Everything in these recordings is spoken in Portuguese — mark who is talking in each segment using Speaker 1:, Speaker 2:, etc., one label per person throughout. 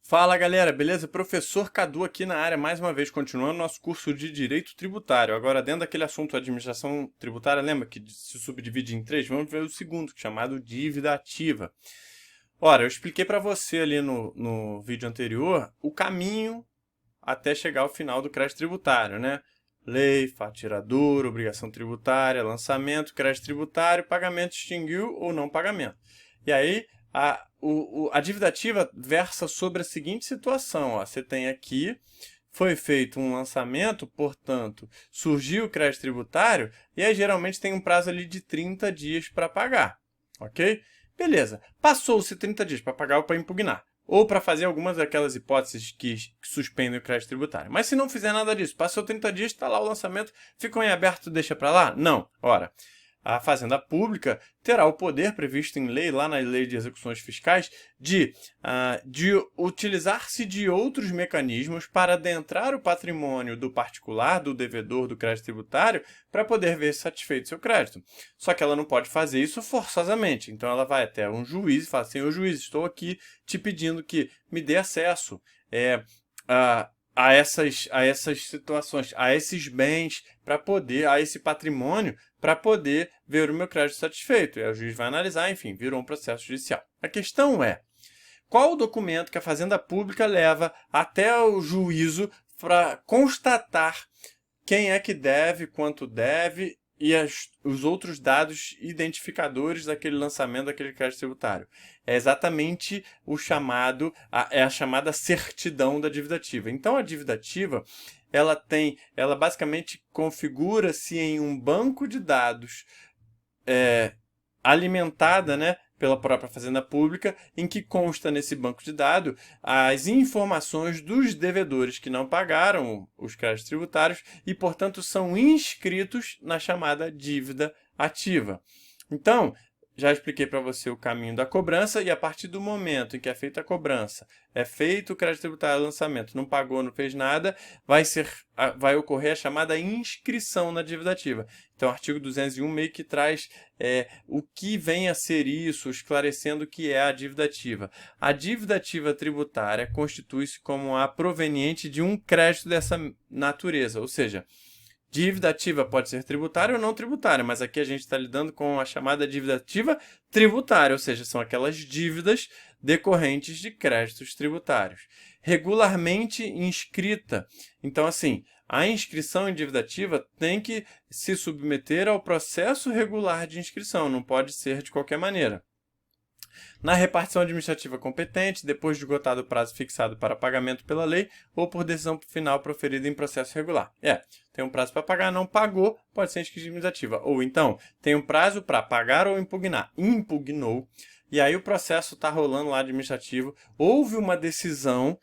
Speaker 1: Fala galera, beleza? Professor Cadu aqui na área, mais uma vez, continuando nosso curso de Direito Tributário. Agora, dentro daquele assunto administração tributária, lembra que se subdivide em três? Vamos ver o segundo, chamado dívida ativa. Ora, eu expliquei para você ali no vídeo anterior o caminho até chegar ao final do crédito tributário, né? Lei, faturador, obrigação tributária, lançamento, crédito tributário, pagamento extinguiu ou não pagamento. E aí, a dívida ativa versa sobre a seguinte situação, ó, você tem aqui, foi feito um lançamento, portanto, surgiu o crédito tributário, e aí geralmente tem um prazo ali de 30 dias para pagar, ok? Beleza, passou-se 30 dias para pagar ou para impugnar, ou para fazer algumas daquelas hipóteses que suspendem o crédito tributário. Mas se não fizer nada disso, passou 30 dias, está lá o lançamento, ficou em aberto, deixa para lá? Não, ora... A Fazenda Pública terá o poder previsto em lei, lá na Lei de Execuções Fiscais, de utilizar-se de outros mecanismos para adentrar o patrimônio do particular, do devedor do crédito tributário, para poder ver satisfeito seu crédito. Só que ela não pode fazer isso forçosamente. Então ela vai até um juiz e fala: senhor juiz, estou aqui te pedindo que me dê acesso a essas situações, a esses bens, para poder, a esse patrimônio, para poder ver o meu crédito satisfeito. E aí o juiz vai analisar, enfim, virou um processo judicial. A questão é, qual o documento que a Fazenda Pública leva até o juízo para constatar quem é que deve, quanto deve e os outros dados identificadores daquele lançamento, daquele crédito tributário? É exatamente a chamada certidão da dívida ativa. Então, a dívida ativa, ela basicamente configura-se em um banco de dados alimentada, né, pela própria Fazenda Pública, em que consta nesse banco de dados as informações dos devedores que não pagaram os créditos tributários e, portanto, são inscritos na chamada dívida ativa. Então, já expliquei para você o caminho da cobrança e a partir do momento em que é feita a cobrança, é feito o crédito tributário lançamento, não pagou, não fez nada, vai ocorrer a chamada inscrição na dívida ativa. Então, o artigo 201 meio que traz o que vem a ser isso, esclarecendo o que é a dívida ativa. A dívida ativa tributária constitui-se como a proveniente de um crédito dessa natureza, ou seja, dívida ativa pode ser tributária ou não tributária, mas aqui a gente está lidando com a chamada dívida ativa tributária, ou seja, são aquelas dívidas decorrentes de créditos tributários. Regularmente inscrita. Então, assim, a inscrição em dívida ativa tem que se submeter ao processo regular de inscrição, não pode ser de qualquer maneira. Na repartição administrativa competente, depois de esgotado o prazo fixado para pagamento pela lei ou por decisão final proferida em processo regular. Tem um prazo para pagar, não pagou, pode ser inscrição administrativa. Ou então, tem um prazo para pagar ou impugnar. Impugnou, e aí o processo está rolando lá administrativo, houve uma decisão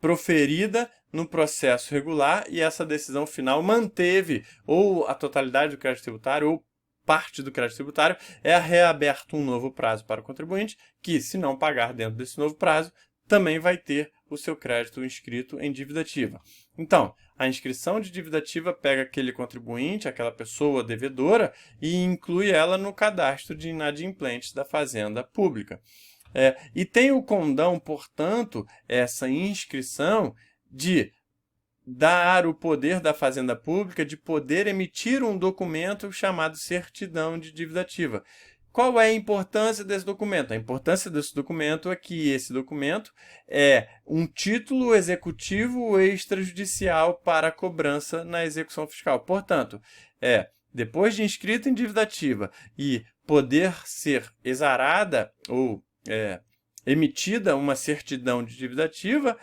Speaker 1: proferida no processo regular e essa decisão final manteve ou a totalidade do crédito tributário ou parte do crédito tributário, é reaberto um novo prazo para o contribuinte, que, se não pagar dentro desse novo prazo, também vai ter o seu crédito inscrito em dívida ativa. Então, a inscrição de dívida ativa pega aquele contribuinte, aquela pessoa devedora, e inclui ela no cadastro de inadimplentes da Fazenda Pública. E tem o condão, portanto, essa inscrição de dar o poder da Fazenda Pública de poder emitir um documento chamado certidão de dívida ativa. Qual é a importância desse documento? A importância desse documento é que esse documento é um título executivo extrajudicial para a cobrança na execução fiscal. Portanto, depois de inscrito em dívida ativa e poder ser exarada ou emitida uma certidão de dívida ativa,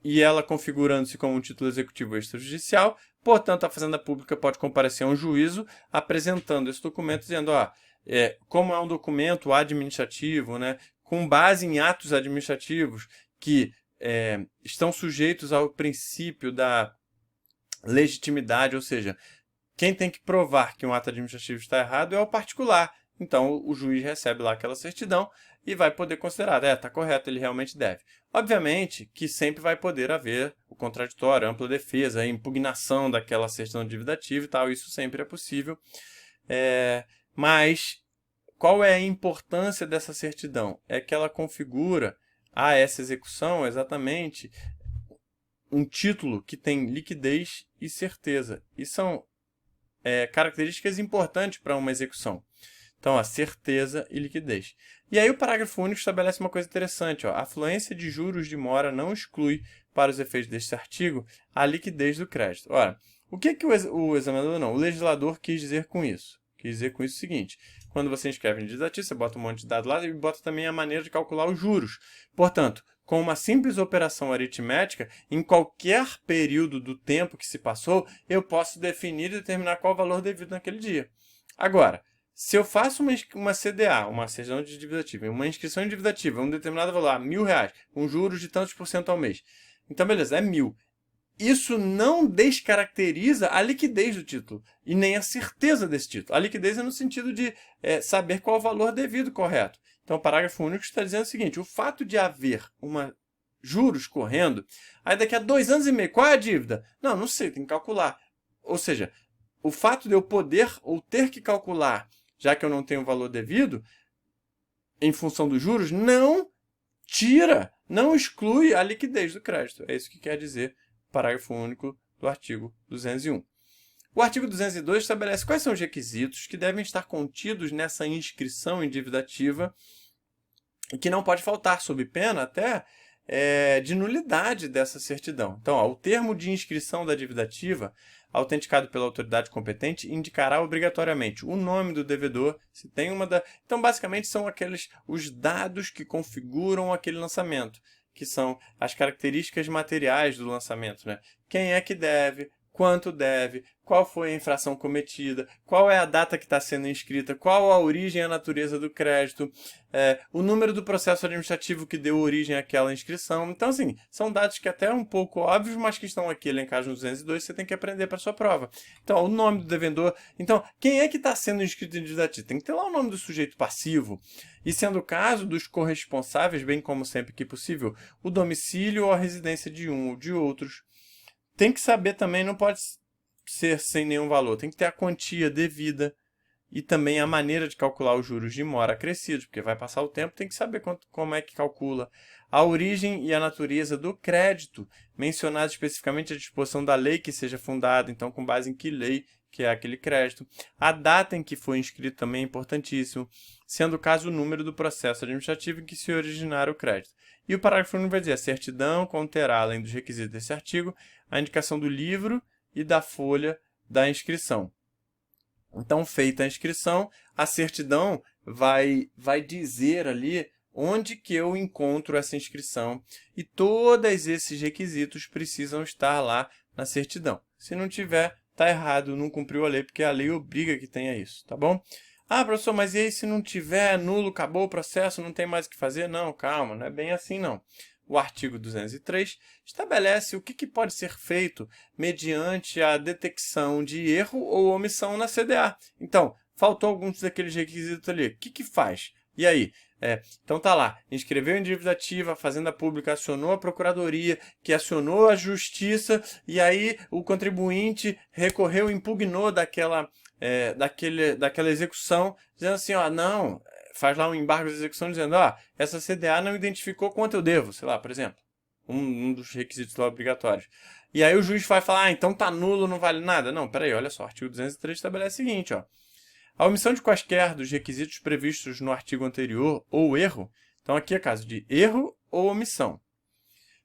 Speaker 1: e ela configurando-se como um título executivo extrajudicial, portanto, a Fazenda Pública pode comparecer a um juízo apresentando esse documento, dizendo, como é um documento administrativo, né, com base em atos administrativos que estão sujeitos ao princípio da legitimidade, ou seja, quem tem que provar que um ato administrativo está errado é o particular. Então, o juiz recebe lá aquela certidão e vai poder considerar, está correto, ele realmente deve. Obviamente que sempre vai poder haver o contraditório, a ampla defesa, a impugnação daquela certidão de dívida ativa e tal, isso sempre é possível. Mas qual é a importância dessa certidão? É que ela configura a essa execução exatamente um título que tem liquidez e certeza. E são características importantes para uma execução. Então, a certeza e liquidez. E aí o parágrafo único estabelece uma coisa interessante. A fluência de juros de mora não exclui, para os efeitos deste artigo, a liquidez do crédito. Ora, o que o examinador não? O legislador quis dizer com isso? Quis dizer com isso o seguinte: quando você inscreve em dívida ativa, você bota um monte de dado lá e bota também a maneira de calcular os juros. Portanto, com uma simples operação aritmética, em qualquer período do tempo que se passou, eu posso definir e determinar qual o valor devido naquele dia. Agora, se eu faço uma CDA, uma certidão de dívida ativa, uma inscrição em dívida ativa, um determinado valor, R$1.000, com juros de tantos por cento ao mês. Então, beleza, é 1.000. Isso não descaracteriza a liquidez do título e nem a certeza desse título. A liquidez é no sentido de saber qual o valor devido correto. Então, o parágrafo único está dizendo o seguinte: o fato de haver juros correndo, aí daqui a 2 anos e meio, qual é a dívida? Não sei, tem que calcular. Ou seja, o fato de eu poder ou ter que calcular, já que eu não tenho o valor devido, em função dos juros, não exclui a liquidez do crédito. É isso que quer dizer o parágrafo único do artigo 201. O artigo 202 estabelece quais são os requisitos que devem estar contidos nessa inscrição em dívida ativa e que não pode faltar, sob pena até de nulidade dessa certidão. Então, o termo de inscrição da dívida ativa, autenticado pela autoridade competente, indicará obrigatoriamente o nome do devedor, se tem Então, basicamente, são os dados que configuram aquele lançamento, que são as características materiais do lançamento, né? Quem é que deve, quanto deve, qual foi a infração cometida, qual é a data que está sendo inscrita, qual a origem e a natureza do crédito, o número do processo administrativo que deu origem àquela inscrição. Então, assim, são dados que até é um pouco óbvios, mas que estão aqui elencados no 202, você tem que aprender para a sua prova. Então, o nome do devedor. Então, quem é que está sendo inscrito em dívida ativa? Tem que ter lá o nome do sujeito passivo. E sendo o caso dos corresponsáveis, bem como sempre que possível, o domicílio ou a residência de um ou de outros. Tem que saber também, não pode ser sem nenhum valor, tem que ter a quantia devida e também a maneira de calcular os juros de mora acrescidos, porque vai passar o tempo, tem que saber como é que calcula. A origem e a natureza do crédito, mencionado especificamente a disposição da lei que seja fundada, então com base em que lei que é aquele crédito. A data em que foi inscrito também é importantíssimo, sendo o caso o número do processo administrativo em que se originar o crédito. E o parágrafo único vai dizer: a certidão conterá, além dos requisitos desse artigo, a indicação do livro e da folha da inscrição. Então, feita a inscrição, a certidão vai dizer ali onde que eu encontro essa inscrição e todos esses requisitos precisam estar lá na certidão. Se não tiver, está errado, não cumpriu a lei, porque a lei obriga que tenha isso, tá bom? Ah, professor, mas e aí se não tiver, nulo, acabou o processo, não tem mais o que fazer? Não, calma, não é bem assim não. O artigo 203 estabelece o que pode ser feito mediante a detecção de erro ou omissão na CDA. Então, faltou alguns daqueles requisitos ali. O que faz? E aí? Então tá lá, inscreveu em dívida ativa, a Fazenda Pública acionou a Procuradoria, que acionou a Justiça, e aí o contribuinte recorreu, impugnou daquela execução, dizendo assim, não, faz lá um embargo de execução dizendo, essa CDA não identificou quanto eu devo, sei lá, por exemplo, um dos requisitos lá obrigatórios. E aí o juiz vai falar, então tá nulo, não vale nada. Não, peraí, olha só, o artigo 203 estabelece o seguinte, a omissão de quaisquer dos requisitos previstos no artigo anterior ou erro, então aqui é caso de erro ou omissão,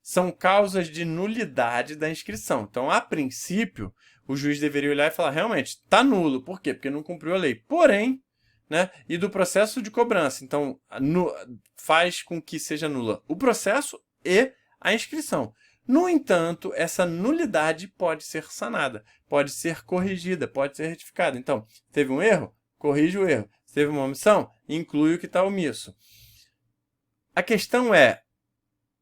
Speaker 1: são causas de nulidade da inscrição. Então, a princípio, o juiz deveria olhar e falar, realmente, está nulo. Por quê? Porque não cumpriu a lei. Porém, e do processo de cobrança. Então, faz com que seja nula o processo e a inscrição. No entanto, essa nulidade pode ser sanada, pode ser corrigida, pode ser retificada. Então, teve um erro? Corrige o erro. Se teve uma omissão? Inclui o que está omisso. A questão é,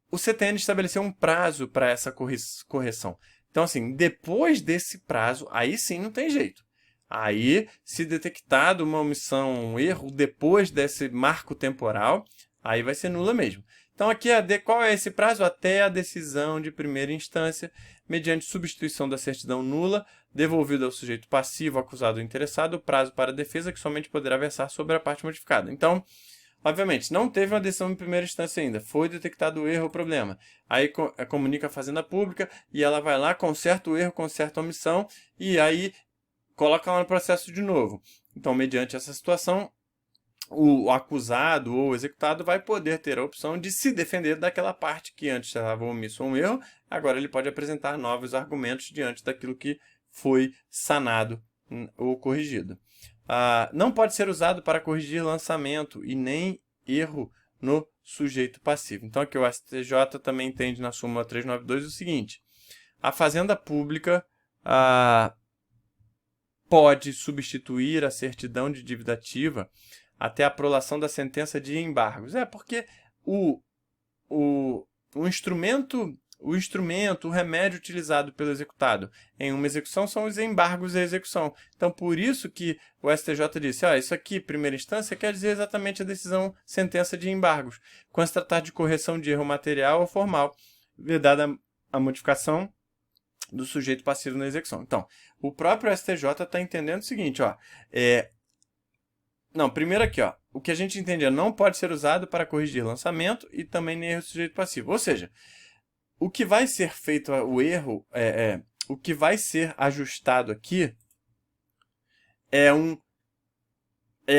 Speaker 1: o CTN estabeleceu um prazo para essa correção. Então, assim, depois desse prazo, aí sim não tem jeito. Aí, se detectado uma omissão, um erro, depois desse marco temporal, aí vai ser nula mesmo. Então, Então, aqui, qual é esse prazo? Até a decisão de primeira instância, mediante substituição da certidão nula, devolvido ao sujeito passivo, acusado ou interessado, o prazo para a defesa, que somente poderá versar sobre a parte modificada. Então, obviamente, não teve uma decisão em primeira instância ainda, foi detectado o erro ou problema. Aí comunica a Fazenda Pública e ela vai lá, conserta o erro, conserta a omissão e aí coloca lá no processo de novo. Então, mediante essa situação, o acusado ou o executado vai poder ter a opção de se defender daquela parte que antes estava omisso ou um erro, agora ele pode apresentar novos argumentos diante daquilo que foi sanado ou corrigido. Não pode ser usado para corrigir lançamento e nem erro no sujeito passivo. Então, aqui o STJ também entende na súmula 392 o seguinte: a Fazenda Pública pode substituir a certidão de dívida ativa até a prolação da sentença de embargos. Porque o instrumento, o remédio utilizado pelo executado em uma execução são os embargos da execução. Então, por isso que o STJ disse, isso aqui, primeira instância, quer dizer exatamente a decisão, sentença de embargos, quando se tratar de correção de erro material ou formal, vedada a modificação do sujeito passivo na execução. Então, o próprio STJ está entendendo o seguinte, primeiro aqui, o que a gente entendia não pode ser usado para corrigir lançamento e também nem erro do sujeito passivo. Ou seja, o que vai ser feito, o que vai ser ajustado aqui é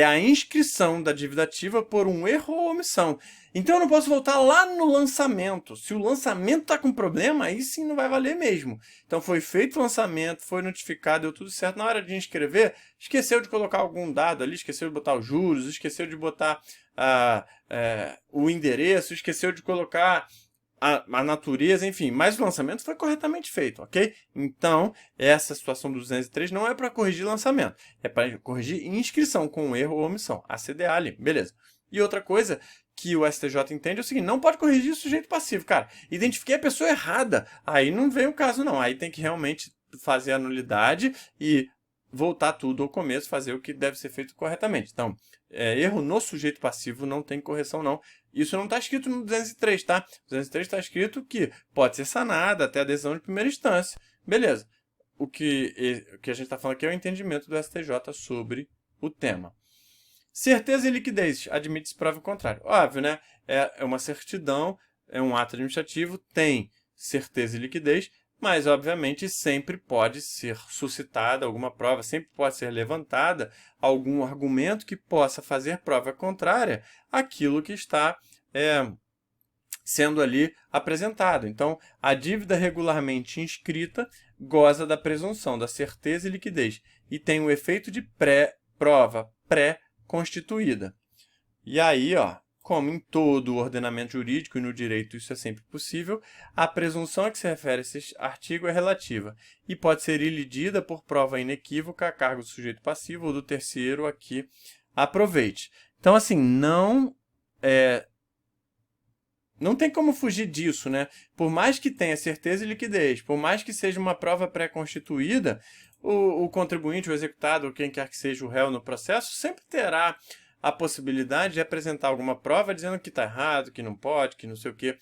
Speaker 1: a inscrição da dívida ativa por um erro ou omissão. Então, eu não posso voltar lá no lançamento. Se o lançamento está com problema, aí sim não vai valer mesmo. Então, foi feito o lançamento, foi notificado, deu tudo certo. Na hora de inscrever, esqueceu de colocar algum dado ali, esqueceu de botar os juros, esqueceu de botar o endereço, esqueceu de colocar a natureza, enfim, mas o lançamento foi corretamente feito, ok? Então, essa situação do 203 não é para corrigir lançamento, é para corrigir inscrição com erro ou omissão, a CDA ali, beleza. E outra coisa que o STJ entende é o seguinte, não pode corrigir o sujeito passivo, cara, identifiquei a pessoa errada, aí não vem o caso não, aí tem que realmente fazer a nulidade e voltar tudo ao começo, fazer o que deve ser feito corretamente. Então, erro no sujeito passivo não tem correção não. Isso não está escrito no 203, tá? No 203 está escrito que pode ser sanada até a decisão de primeira instância. Beleza. O que a gente está falando aqui é o entendimento do STJ sobre o tema. Certeza e liquidez. Admite-se prova o contrário. Óbvio, né? É uma certidão, é um ato administrativo, tem certeza e liquidez, mas, obviamente, sempre pode ser suscitada alguma prova, sempre pode ser levantada algum argumento que possa fazer prova contrária àquilo que está sendo ali apresentado. Então, a dívida regularmente inscrita goza da presunção da certeza e liquidez e tem o efeito de prova pré-constituída. E aí, como em todo o ordenamento jurídico e no direito isso é sempre possível, a presunção a que se refere esse artigo é relativa e pode ser ilidida por prova inequívoca a cargo do sujeito passivo ou do terceiro a que aproveite. Então, assim, não tem como fugir disso, né? Por mais que tenha certeza e liquidez, por mais que seja uma prova pré-constituída, o contribuinte, o executado, ou quem quer que seja o réu no processo, sempre terá a possibilidade de apresentar alguma prova dizendo que está errado, que não pode, que não sei o quê.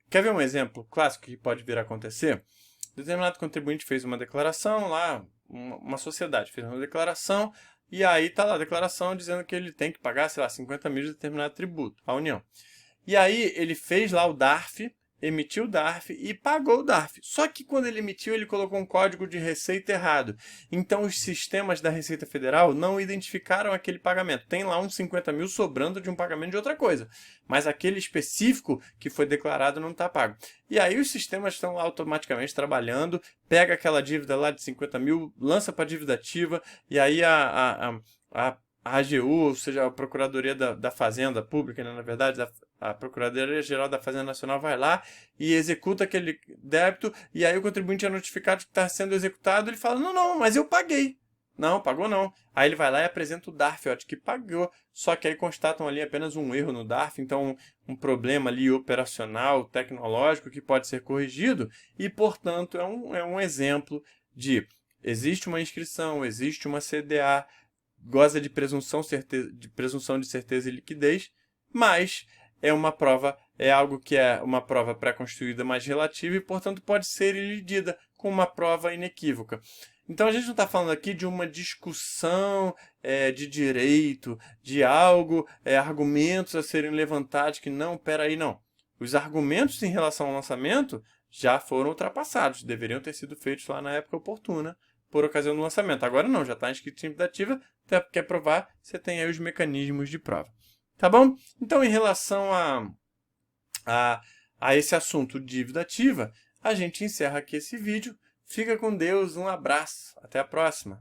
Speaker 1: Quer ver um exemplo clássico que pode vir a acontecer? Determinado contribuinte fez uma declaração lá, uma sociedade fez uma declaração, e aí está lá a declaração dizendo que ele tem que pagar, 50 mil de determinado tributo à União. E aí ele fez lá o DARF, emitiu o DARF e pagou o DARF. Só que quando ele emitiu, ele colocou um código de receita errado. Então os sistemas da Receita Federal não identificaram aquele pagamento. Tem lá uns 50 mil sobrando de um pagamento de outra coisa. Mas aquele específico que foi declarado não está pago. E aí os sistemas estão lá automaticamente trabalhando, pega aquela dívida lá de 50 mil, lança para a dívida ativa, e aí a AGU, ou seja, a Procuradoria da Fazenda Pública, né, na verdade, a Procuradoria-Geral da Fazenda Nacional vai lá e executa aquele débito, e aí o contribuinte é notificado que está sendo executado, ele fala, não, mas eu paguei. Não, pagou não. Aí ele vai lá e apresenta o DARF, de que pagou, só que aí constatam ali apenas um erro no DARF, então um problema ali operacional, tecnológico, que pode ser corrigido, e, portanto, é um exemplo de existe uma inscrição, existe uma CDA, goza de presunção de certeza e liquidez, mas é uma prova é algo que é uma prova pré-constituída mais relativa e, portanto, pode ser iludida com uma prova inequívoca. Então, a gente não está falando aqui de uma discussão de direito, de algo, argumentos a serem levantados que não, peraí, não. Os argumentos em relação ao lançamento já foram ultrapassados, deveriam ter sido feitos lá na época oportuna, por ocasião do lançamento. Agora não, já está inscrito em imputativa, até quer provar, você tem aí os mecanismos de prova. Tá bom? Então, em relação a esse assunto dívida ativa, a gente encerra aqui esse vídeo. Fica com Deus, um abraço, até a próxima.